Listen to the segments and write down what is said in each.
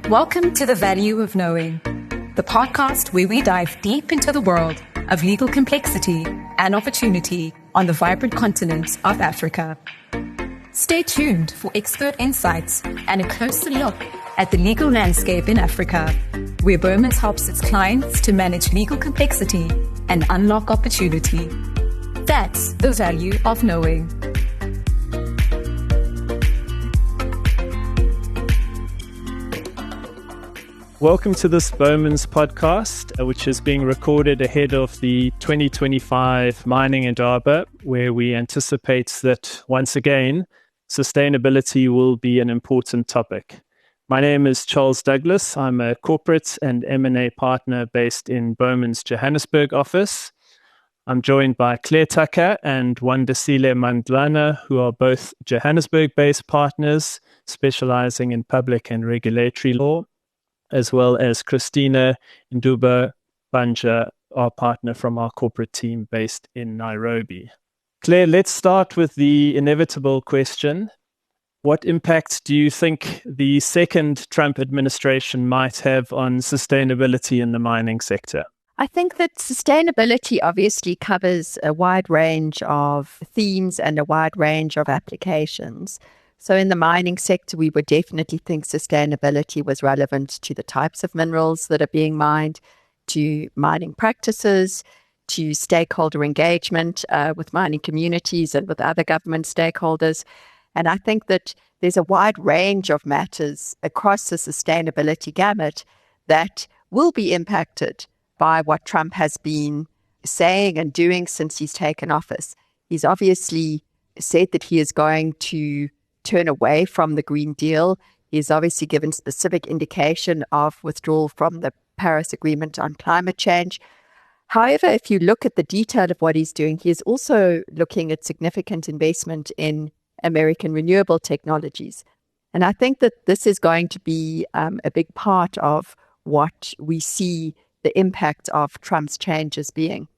Welcome to The Value of Knowing, the podcast where we dive deep into the world of legal complexity and opportunity on the vibrant continent of Africa. Stay tuned for expert insights and a closer look at the legal landscape in Africa, where Bowmans helps its clients to manage legal complexity and unlock opportunity. That's the value of knowing. Welcome to this Bowmans podcast, which is being recorded ahead of the 2025 Mining Indaba, where we anticipate that, once again, sustainability will be an important topic. My name is Charles Douglas. I'm a corporate and M&A partner based in Bowmans' Johannesburg office. I'm joined by Claire Tucker and Wandisile Mandlana, who are both Johannesburg-based partners specializing in public and regulatory law, as well as Christina Nduba-Banja, our partner from our corporate team based in Nairobi. Claire, let's start with the inevitable question. What impact do you think the second Trump administration might have on sustainability in the mining sector? I think that sustainability obviously covers a wide range of themes and a wide range of applications. So in the mining sector, we would definitely think sustainability was relevant to the types of minerals that are being mined, to mining practices, to stakeholder engagement with mining communities and with other government stakeholders. And I think that there's a wide range of matters across the sustainability gamut that will be impacted by what Trump has been saying and doing since he's taken office. He's obviously said that he is going to turn away from the Green Deal. He's obviously given specific indication of withdrawal from the Paris Agreement on climate change. However, if you look at the detail of what he's doing, he is also looking at significant investment in American renewable technologies. And I think that this is going to be a big part of what we see the impact of Trump's changes being.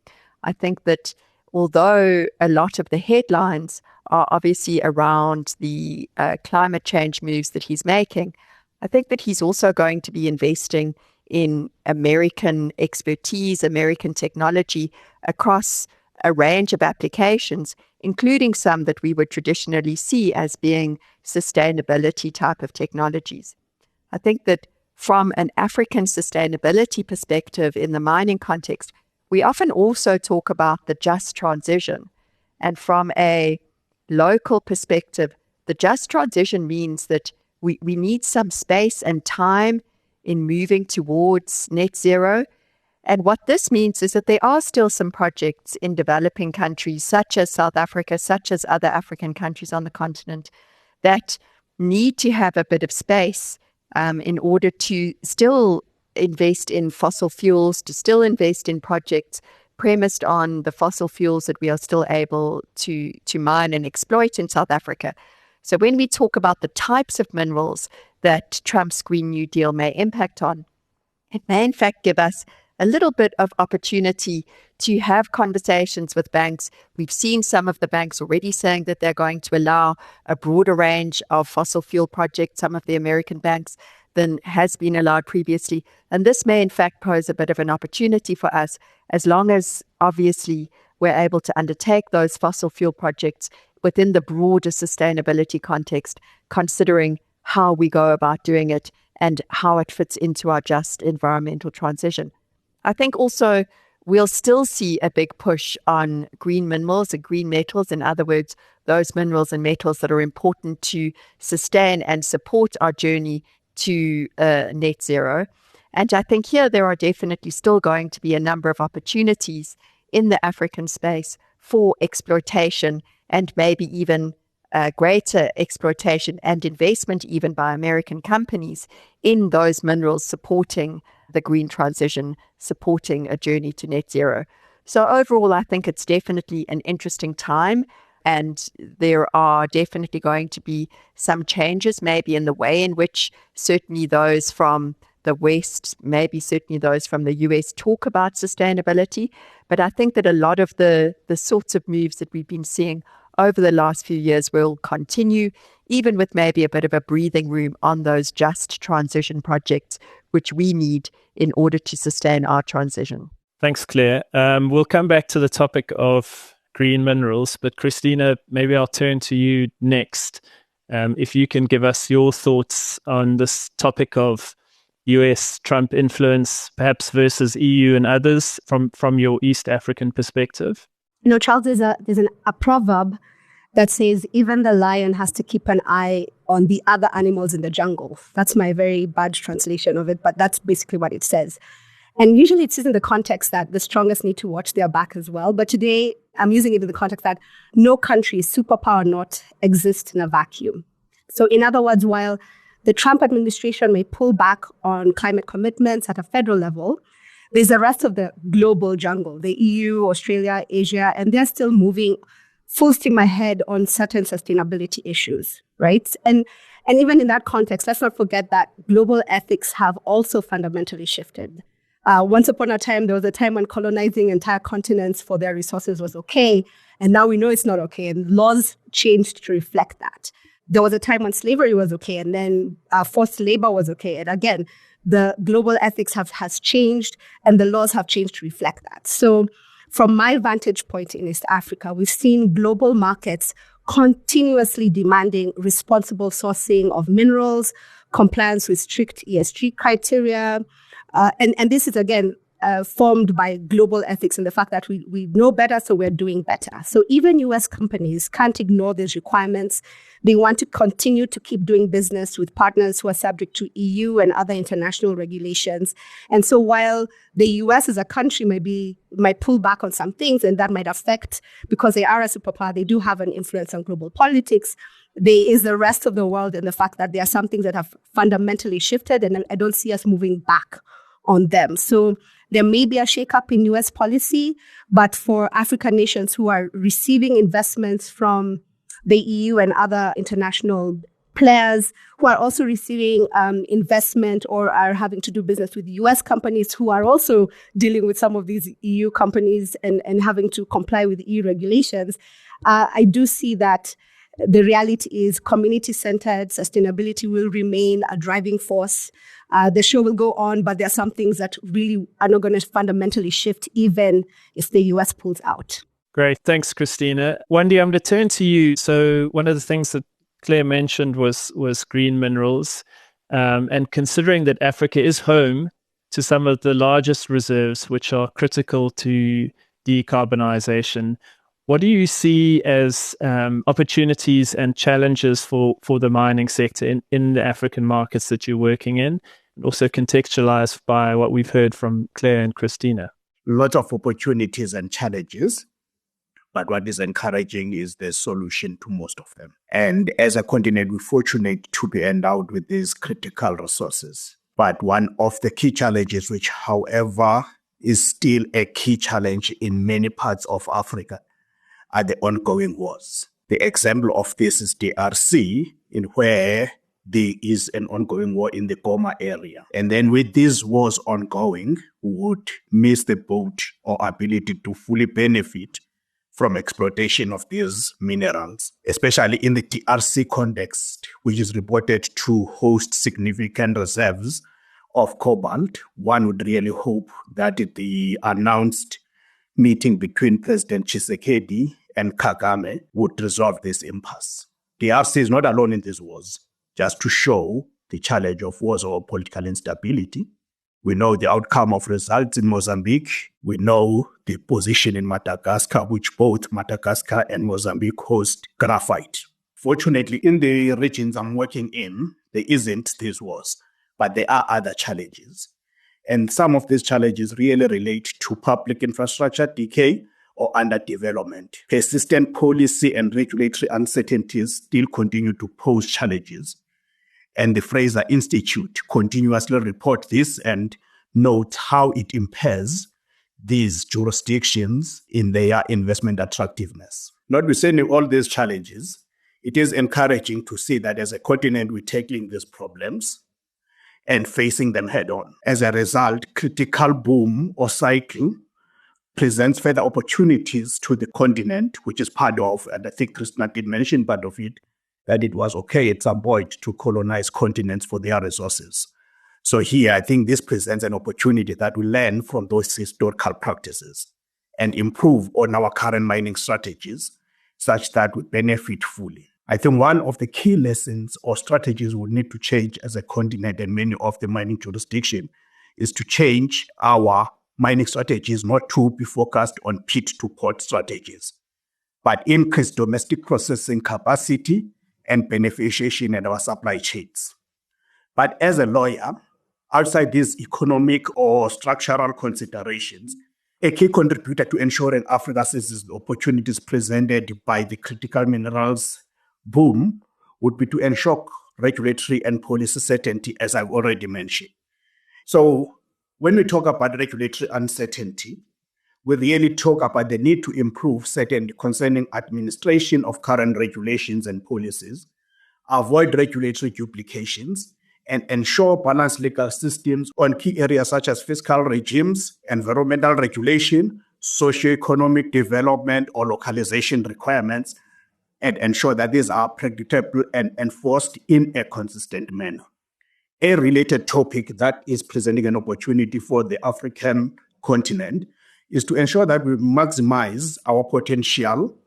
I think that although a lot of the headlines are obviously around the climate change moves that he's making, I think that he's also going to be investing in American expertise, American technology across a range of applications, including some that we would traditionally see as being sustainability type of technologies. I think that from an African sustainability perspective in the mining context, we often also talk about the just transition. And from a local perspective, the just transition means that we need some space and time in moving towards net zero. And what this means is that there are still some projects in developing countries, such as South Africa, such as other African countries on the continent, that need to have a bit of space in order to still invest in fossil fuels, to still invest in projects premised on the fossil fuels that we are still able to mine and exploit in South Africa. So when we talk about the types of minerals that Trump's Green New Deal may impact on, it may in fact give us a little bit of opportunity to have conversations with banks. We've seen some of the banks already saying that they're going to allow a broader range of fossil fuel projects, some of the American banks, than has been allowed previously. And this may in fact pose a bit of an opportunity for us, as long as obviously we're able to undertake those fossil fuel projects within the broader sustainability context, considering how we go about doing it and how it fits into our just environmental transition. I think also we'll still see a big push on green minerals and green metals. In other words, those minerals and metals that are important to sustain and support our journey to net zero. And I think here there are definitely still going to be a number of opportunities in the African space for exploitation and maybe even greater exploitation and investment even by American companies in those minerals supporting the green transition, supporting a journey to net zero. So overall, I think it's definitely an interesting time. And there are definitely going to be some changes, maybe in the way in which certainly those from the West, maybe certainly those from the US talk about sustainability. But I think that a lot of the sorts of moves that we've been seeing over the last few years will continue, even with maybe a bit of a breathing room on those just transition projects, which we need in order to sustain our transition. Thanks, Claire. We'll come back to the topic of green minerals, but Christina, maybe I'll turn to you next. If you can give us your thoughts on this topic of US Trump influence, perhaps versus EU and others from your East African perspective. Charles, there's a proverb that says, even the lion has to keep an eye on the other animals in the jungle. That's my very bad translation of it, but that's basically what it says. And usually it says in the context that the strongest need to watch their back as well. But today I'm using it in the context that no country, superpower or not, exists in a vacuum. So in other words, while the Trump administration may pull back on climate commitments at a federal level, there's the rest of the global jungle, the EU, Australia, Asia, and they're still moving full steam ahead on certain sustainability issues, right? And even in that context, let's not forget that global ethics have also fundamentally shifted. Once upon a time, there was a time when colonizing entire continents for their resources was okay, and now we know it's not okay, and laws changed to reflect that. There was a time when slavery was okay, and then forced labor was okay. And again, the global ethics has changed, and the laws have changed to reflect that. So from my vantage point in East Africa, we've seen global markets continuously demanding responsible sourcing of minerals, compliance with strict ESG criteria. And this is, again, formed by global ethics and the fact that we know better, so we're doing better. So even US companies can't ignore these requirements. They want to continue to keep doing business with partners who are subject to EU and other international regulations. And so while the US as a country might pull back on some things, and that might affect, because they are a superpower, they do have an influence on global politics, there is the rest of the world and the fact that there are some things that have fundamentally shifted, and I don't see us moving back on them. So there may be a shakeup in US policy, but for African nations who are receiving investments from the EU and other international players, who are also receiving investment or are having to do business with US companies who are also dealing with some of these EU companies and having to comply with EU regulations, I do see that the reality is community-centered sustainability will remain a driving force. The show will go on, but there are some things that really are not going to fundamentally shift even if the US pulls out. Great. Thanks, Christina. Wendy, I'm going to turn to you. So one of the things that Claire mentioned was green minerals. And considering that Africa is home to some of the largest reserves, which are critical to decarbonisation, what do you see as opportunities and challenges for the mining sector in the African markets that you're working in, and also contextualized by what we've heard from Claire and Christina? A lot of opportunities and challenges, but what is encouraging is the solution to most of them. And as a continent, we're fortunate to be endowed with these critical resources. But one of the key challenges, which, however, is still a key challenge in many parts of Africa, are the ongoing wars. The example of this is DRC, in where there is an ongoing war in the Goma area. And then with these wars ongoing, we would miss the boat or ability to fully benefit from exploitation of these minerals, especially in the DRC context, which is reported to host significant reserves of cobalt. One would really hope that the announced meeting between President Tshisekedi and Kagame would resolve this impasse. DRC is not alone in these wars, just to show the challenge of wars or political instability. We know the outcome of results in Mozambique. We know the position in Madagascar, which both Madagascar and Mozambique host graphite. Fortunately, in the regions I'm working in, there isn't these wars, but there are other challenges. And some of these challenges really relate to public infrastructure decay or underdevelopment. Persistent policy and regulatory uncertainties still continue to pose challenges. And the Fraser Institute continuously report this and note how it impairs these jurisdictions in their investment attractiveness. Notwithstanding all these challenges, it is encouraging to see that as a continent, we're tackling these problems and facing them head on. As a result, critical boom or cycle presents further opportunities to the continent, which is part of, and I think Christina did mention part of it, that it was okay at some point to colonize continents for their resources. So here, I think this presents an opportunity that we learn from those historical practices and improve on our current mining strategies such that we benefit fully. I think one of the key lessons or strategies we need to change as a continent and many of the mining jurisdictions is to change our mining strategies not to be focused on pit to port strategies, but increase domestic processing capacity and beneficiation in our supply chains. But as a lawyer, outside these economic or structural considerations, a key contributor to ensuring Africa seizes the opportunities presented by the critical minerals boom would be to ensure regulatory and policy certainty, as I've already mentioned. So when we talk about regulatory uncertainty, we really talk about the need to improve certainty concerning administration of current regulations and policies, avoid regulatory duplications, and ensure balanced legal systems on key areas such as fiscal regimes, environmental regulation, socio-economic development, or localization requirements, and ensure that these are predictable and enforced in a consistent manner. A related topic that is presenting an opportunity for the African continent is to ensure that we maximize our potential,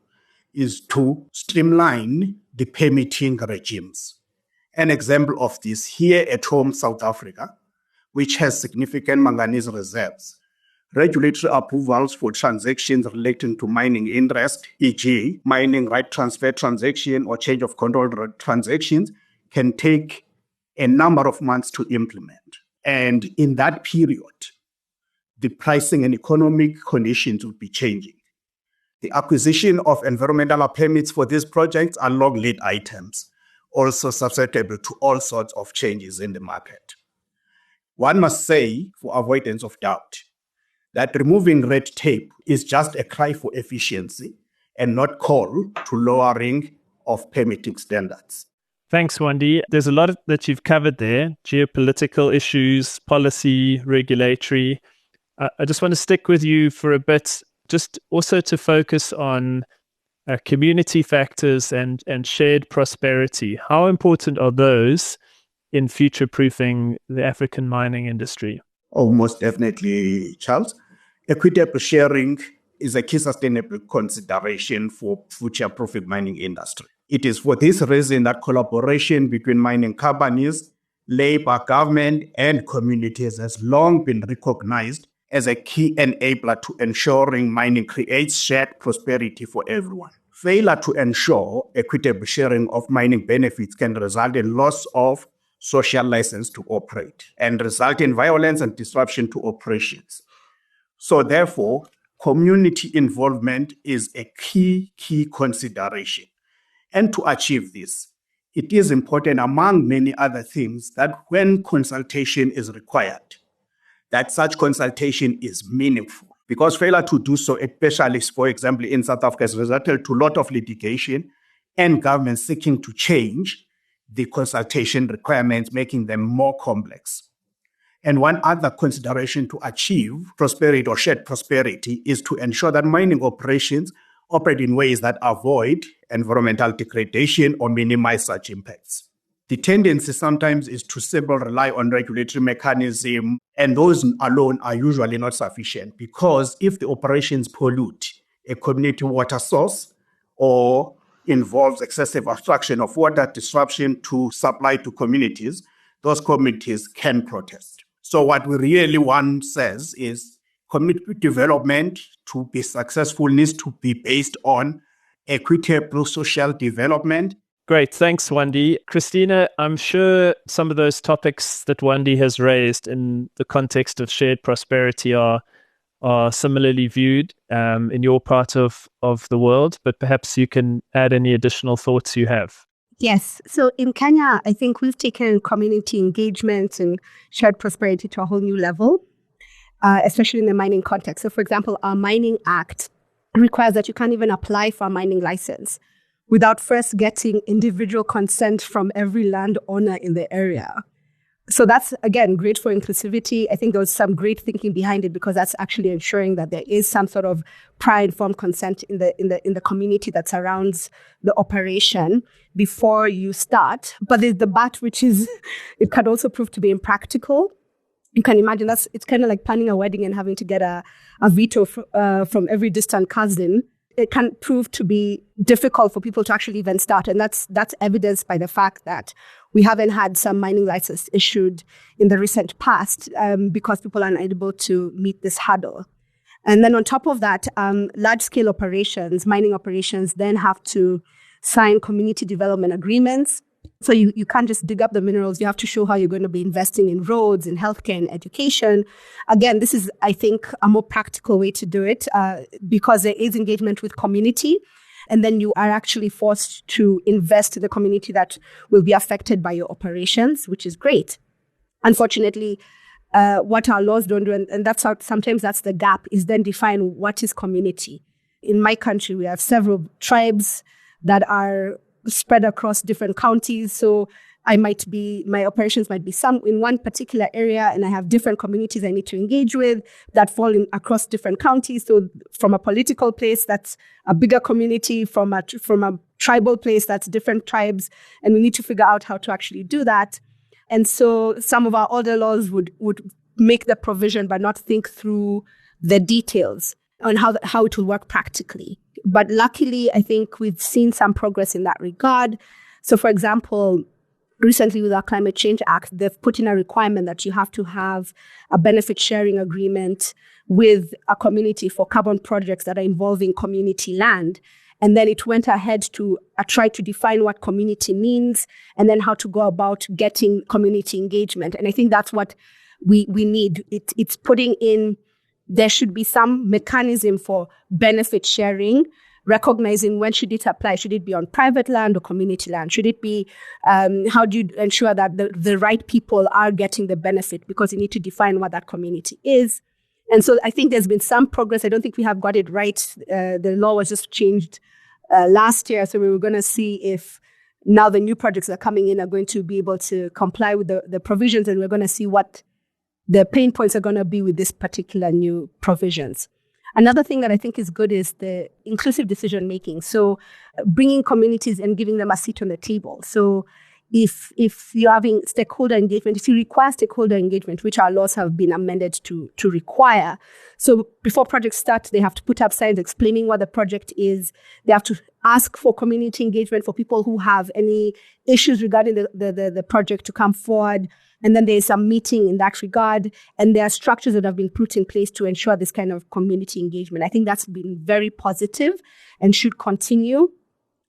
is to streamline the permitting regimes. An example of this here at home, South Africa, which has significant manganese reserves. Regulatory approvals for transactions relating to mining interest, e.g., mining right transfer transaction or change of control transactions, can take a number of months to implement. And in that period, the pricing and economic conditions will be changing. The acquisition of environmental permits for these projects are long lead items, also susceptible to all sorts of changes in the market. One must say, for avoidance of doubt, that removing red tape is just a cry for efficiency and not call to lowering of permitting standards. Thanks, Wandi. There's a lot that you've covered there: geopolitical issues, policy, regulatory. I just want to stick with you for a bit, just also to focus on community factors and shared prosperity. How important are those in future-proofing the African mining industry? Oh, most definitely, Charles. Equitable sharing is a key sustainable consideration for future-proofing mining industry. It is for this reason that collaboration between mining companies, labor, government, and communities has long been recognized as a key enabler to ensuring mining creates shared prosperity for everyone. Failure to ensure equitable sharing of mining benefits can result in loss of social license to operate and result in violence and disruption to operations. So therefore, community involvement is a key consideration. And to achieve this, it is important, among many other things, that when consultation is required, that such consultation is meaningful. Because failure to do so, especially, for example, in South Africa, has resulted to a lot of litigation and governments seeking to change the consultation requirements, making them more complex. And one other consideration to achieve prosperity or shared prosperity is to ensure that mining operations operate in ways that avoid environmental degradation or minimize such impacts. The tendency sometimes is to simply rely on regulatory mechanisms, and those alone are usually not sufficient, because if the operations pollute a community water source or involves excessive obstruction of water, disruption to supply to communities, those communities can protest. So what we really want says is community development to be successful needs to be based on equitable social development. Great. Thanks, Wandi. Christina, I'm sure some of those topics that Wandi has raised in the context of shared prosperity are similarly viewed in your part of the world, but perhaps you can add any additional thoughts you have. Yes. So in Kenya, I think we've taken community engagement and shared prosperity to a whole new level, especially in the mining context. So for example, our Mining Act requires that you can't even apply for a mining license without first getting individual consent from every landowner in the area. So that's, again, great for inclusivity. I think there was some great thinking behind it because that's actually ensuring that there is some sort of prior informed consent in the community that surrounds the operation before you start. But there's the but, which is, it can also prove to be impractical. You can imagine it's kind of like planning a wedding and having to get a veto from every distant cousin. It can prove to be difficult for people to actually even start. And that's evidenced by the fact that we haven't had some mining licenses issued in the recent past because people are unable to meet this hurdle. And then on top of that, large-scale operations, mining operations, then have to sign community development agreements. So you can't just dig up the minerals. You have to show how you're going to be investing in roads, in healthcare, and education. Again, this is, I think, a more practical way to do it because there is engagement with community. And then you are actually forced to invest in the community that will be affected by your operations, which is great. Unfortunately, what our laws don't do, and that's how sometimes that's the gap, is then define what is community. In my country, we have several tribes that are spread across different counties. So my operations might be some in one particular area, and I have different communities I need to engage with that fall across different counties. So from a political place, that's a bigger community. From a tribal place, that's different tribes. And we need to figure out how to actually do that. And so some of our older laws would make the provision, but not think through the details on how it will work practically. But luckily, I think we've seen some progress in that regard. So, for example, recently with our Climate Change Act, they've put in a requirement that you have to have a benefit sharing agreement with a community for carbon projects that are involving community land. And then it went ahead to try to define what community means and then how to go about getting community engagement. And I think that's what we need. It's putting in, there should be some mechanism for benefit sharing, recognizing when should it apply. Should it be on private land or community land? Should it be, how do you ensure that the right people are getting the benefit? Because you need to define what that community is. And so I think there's been some progress. I don't think we have got it right. The law was just changed last year. So we were going to see if now the new projects that are coming in are going to be able to comply with the provisions. And we're going to see what the pain points are going to be with this particular new provisions. Another thing that I think is good is the inclusive decision making. So bringing communities and giving them a seat on the table. So if you're having stakeholder engagement, if you require stakeholder engagement, which our laws have been amended to require. So before projects start, they have to put up signs explaining what the project is. They have to ask for community engagement for people who have any issues regarding the project to come forward. And then there's a meeting in that regard. And there are structures that have been put in place to ensure this kind of community engagement. I think that's been very positive and should continue.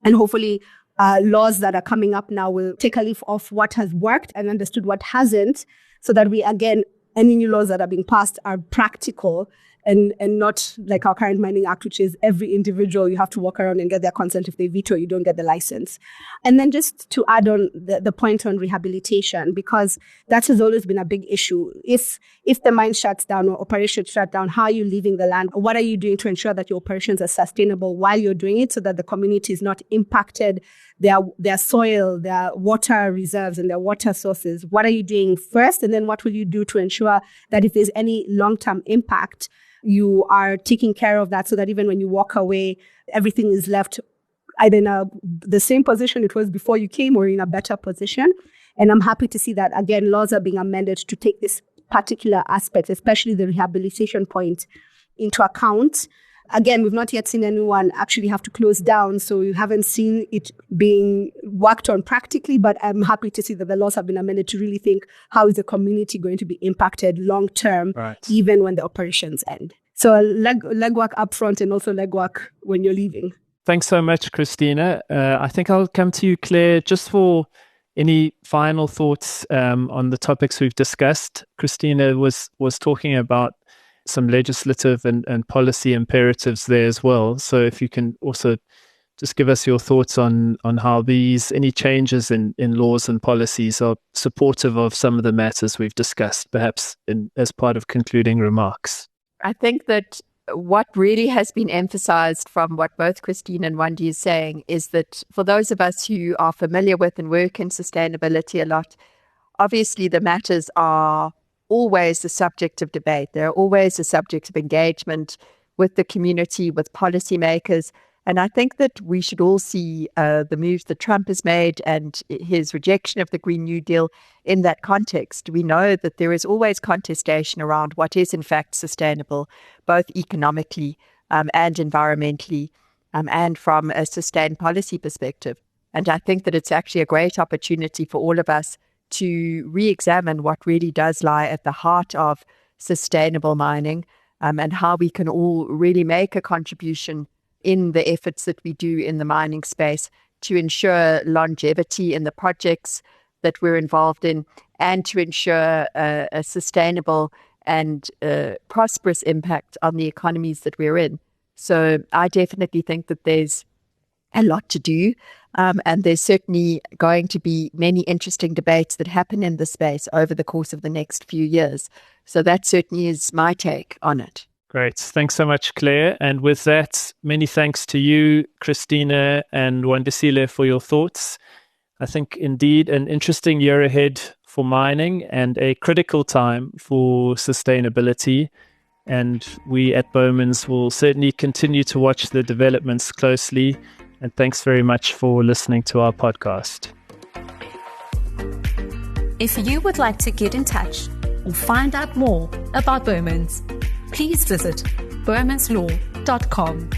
And hopefully laws that are coming up now will take a leaf off what has worked and understood what hasn't, so that we, again, any new laws that are being passed are practical and not like our current Mining Act, which is every individual, you have to walk around and get their consent. If they veto, you don't get the license. And then just to add on the point on rehabilitation, because that has always been a big issue. If the mine shuts down or operations shut down, how are you leaving the land? What are you doing to ensure that your operations are sustainable while you're doing it so that the community is not impacted, their soil, their water reserves and their water sources? What are you doing first? And then what will you do to ensure that if there's any long-term impact, you are taking care of that so that even when you walk away, everything is left either in the same position it was before you came or in a better position. And I'm happy to see that, again, laws are being amended to take this particular aspect, especially the rehabilitation point, into account. Again, we've not yet seen anyone actually have to close down, so we haven't seen it being worked on practically, but I'm happy to see that the laws have been amended to really think, how is the community going to be impacted long term, right, even when the operations end? So legwork up front and also legwork when you're leaving. Thanks so much, Christina. I think I'll come to you, Claire, just for any final thoughts on the topics we've discussed. Christina was talking about some legislative and policy imperatives there as well. So if you can also just give us your thoughts on how any changes in laws and policies are supportive of some of the matters we've discussed, perhaps as part of concluding remarks. I think that what really has been emphasized from what both Christina and Wandi is saying is that for those of us who are familiar with and work in sustainability a lot, obviously the matters are always the subject of debate. They're always the subject of engagement with the community, with policymakers. And I think that we should all see the moves that Trump has made and his rejection of the Green New Deal in that context. We know that there is always contestation around what is in fact sustainable, both economically and environmentally, and from a sustained policy perspective. And I think that it's actually a great opportunity for all of us to re-examine what really does lie at the heart of sustainable mining, and how we can all really make a contribution in the efforts that we do in the mining space to ensure longevity in the projects that we're involved in, and to ensure a sustainable and prosperous impact on the economies that we're in. So I definitely think that there's a lot to do, and there's certainly going to be many interesting debates that happen in the space over the course of the next few years. So that certainly is my take on it. Great. Thanks so much, Claire. And with that, many thanks to you, Christina and Wandisile, for your thoughts. I think indeed an interesting year ahead for mining and a critical time for sustainability. And we at Bowmans will certainly continue to watch the developments closely. And thanks very much for listening to our podcast. If you would like to get in touch or find out more about Bowmans, please visit bowmanslaw.com.